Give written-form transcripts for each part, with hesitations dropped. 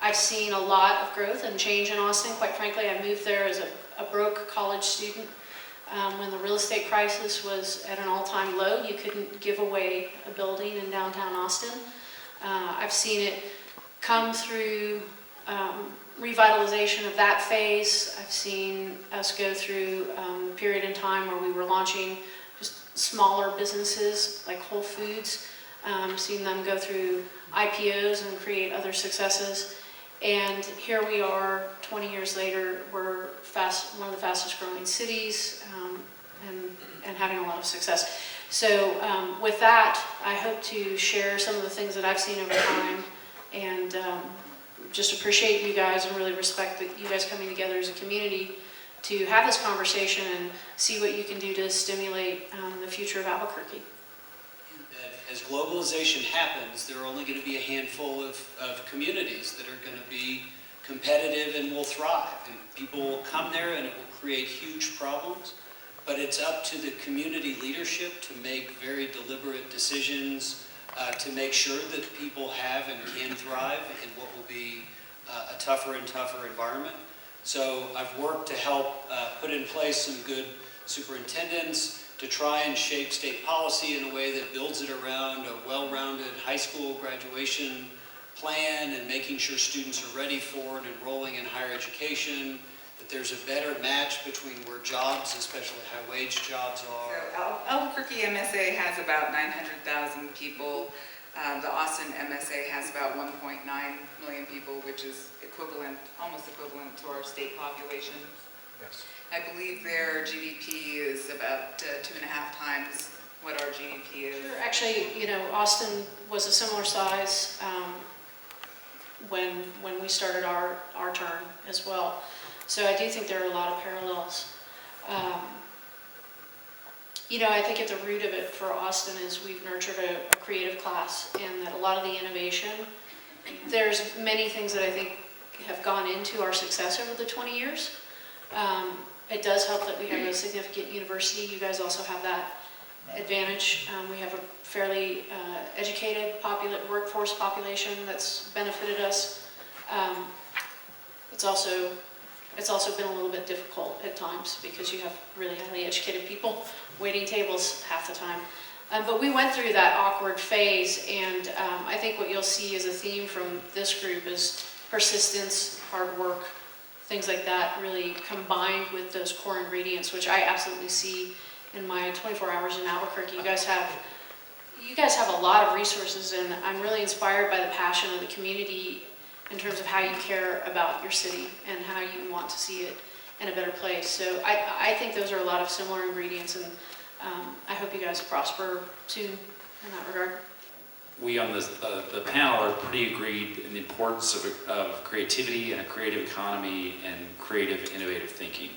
I've seen a lot of growth and change in Austin. Quite frankly, I moved there as a broke college student. When the real estate crisis was at an all-time low, you couldn't give away a building in downtown Austin. I've seen it come through revitalization of that phase. I've seen us go through a period in time where we were launching just smaller businesses like Whole Foods, seen them go through IPOs and create other successes. And here we are 20 years later, we're one of the fastest growing cities and having a lot of success. So with that, I hope to share some of the things that I've seen over time, and just appreciate you guys and really respect that you guys coming together as a community to have this conversation and see what you can do to stimulate the future of Albuquerque. As globalization happens, there are only going to be a handful of communities that are going to be competitive and will thrive. And people will come there and it will create huge problems. But it's up to the community leadership to make very deliberate decisions to make sure that people have and can thrive in what will be a tougher and tougher environment. So I've worked to help put in place some good superintendents to try and shape state policy in a way that builds it around a well-rounded high school graduation plan and making sure students are ready for and enrolling in higher education, that there's a better match between where jobs, especially high-wage jobs, are. So Albuquerque MSA has about 900,000 people. The Austin MSA has about 1.9 million people, which is almost equivalent to our state population. Yes. I believe their GDP is about 2.5 times what our GDP is. Actually, Austin was a similar size when we started our term as well. So I do think there are a lot of parallels. I think at the root of it for Austin is we've nurtured a creative class, and that a lot of the innovation, there's many things that I think have gone into our success over the 20 years. It does help that we have a significant university. You guys also have that advantage. We have a fairly educated workforce population that's benefited us. It's also been a little bit difficult at times because you have really highly educated people waiting tables half the time. But we went through that awkward phase, and I think what you'll see as a theme from this group is persistence, hard work, things like that, really combined with those core ingredients, which I absolutely see in my 24 hours in Albuquerque. You guys have a lot of resources, and I'm really inspired by the passion of the community in terms of how you care about your city and how you want to see it in a better place. So I think those are a lot of similar ingredients, and I hope you guys prosper soon in that regard. We on the panel are pretty agreed in the importance of creativity and a creative economy and creative, innovative thinking.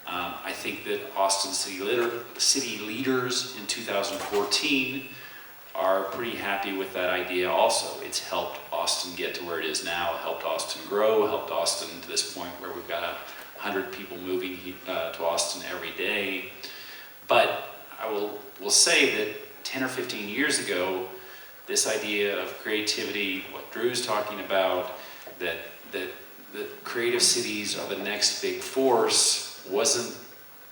I think that Austin city leaders in 2014 are pretty happy with that idea also. It's helped Austin get to where it is now, helped Austin grow, helped Austin to this point where we've got 100 people moving to Austin every day. But I will say that 10 or 15 years ago, this idea of creativity, what Drew's talking about, that the creative cities are the next big force, wasn't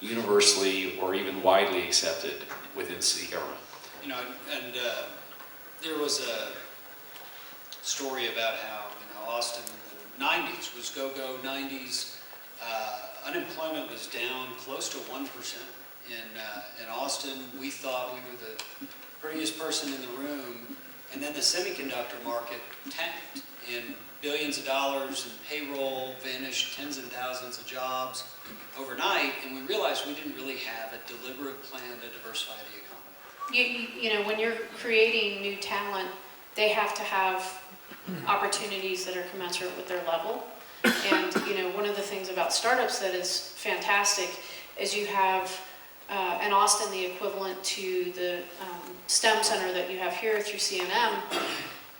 universally or even widely accepted within city government. There was a story about how Austin in the 90s was go-go 90s. Unemployment was down close to 1% in Austin. We thought we were the prettiest person in the room, and then the semiconductor market tanked, and billions of dollars in payroll vanished, tens and thousands of jobs overnight, and we realized we didn't really have a deliberate plan to diversify the economy. When you're creating new talent, they have to have opportunities that are commensurate with their level. And one of the things about startups that is fantastic is you have in Austin the equivalent to the STEM center that you have here through CNM.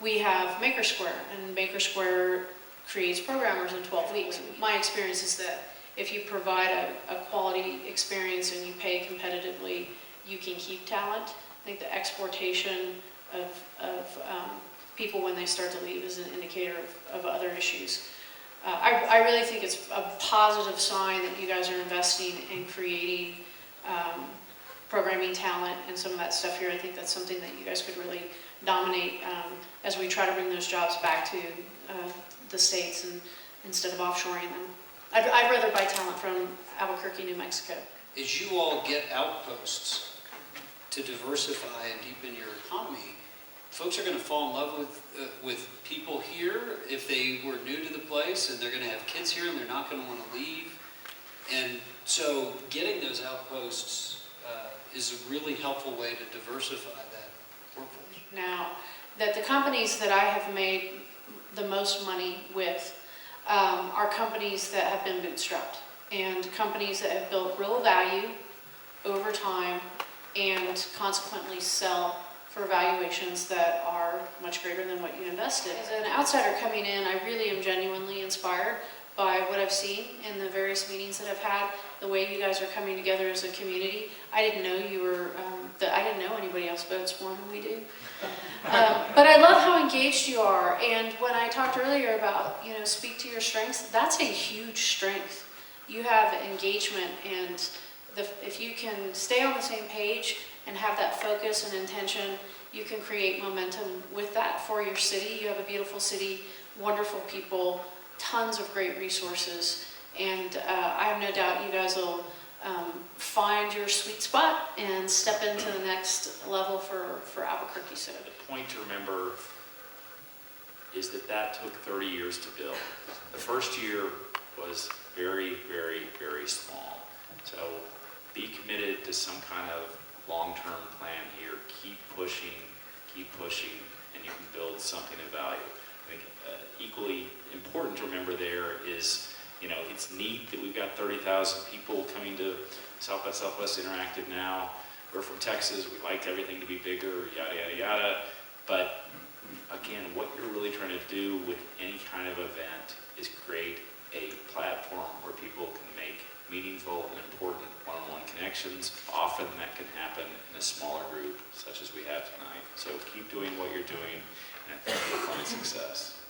We have Maker Square, and Maker Square creates programmers in 12 weeks. My experience is that if you provide a quality experience and you pay competitively, you can keep talent. I think the exportation of people when they start to leave is an indicator of other issues. I really think it's a positive sign that you guys are investing in creating programming talent and some of that stuff here. I think that's something that you guys could really dominate as we try to bring those jobs back to the States and instead of offshoring them. I'd rather buy talent from Albuquerque, New Mexico. As you all get outposts to diversify and deepen your economy, folks are going to fall in love with people here if they were new to the place, and they're going to have kids here and they're not going to want to leave. And so getting those outposts is a really helpful way to diversify that workforce. Now, that the companies that I have made the most money with are companies that have been bootstrapped and companies that have built real value over time and consequently sell for valuations that are much greater than what you invested. As an outsider coming in, I really am genuinely inspired by what I've seen in the various meetings that I've had, the way you guys are coming together as a community. I didn't know you were, I didn't know anybody else votes more than we do. But I love how engaged you are, and when I talked earlier about, speak to your strengths, that's a huge strength. You have engagement, and if you can stay on the same page and have that focus and intention, you can create momentum with that for your city. You have a beautiful city, wonderful people, tons of great resources, and I have no doubt you guys will find your sweet spot and step into the next level for Albuquerque. So The point to remember is that took 30 years to build. The first year was very, very, very small. So be committed to some kind of long-term plan here. Keep pushing, and you can build something of value. I think equally important to remember there is, it's neat that we've got 30,000 people coming to South by Southwest Interactive now. We're from Texas, we like everything to be bigger, yada, yada, yada. But again, what you're really trying to do with any kind of event is create a platform where people can make meaningful and important one-on-one connections. Often that can happen in a smaller group, such as we have tonight. So keep doing what you're doing, and I think you'll find success.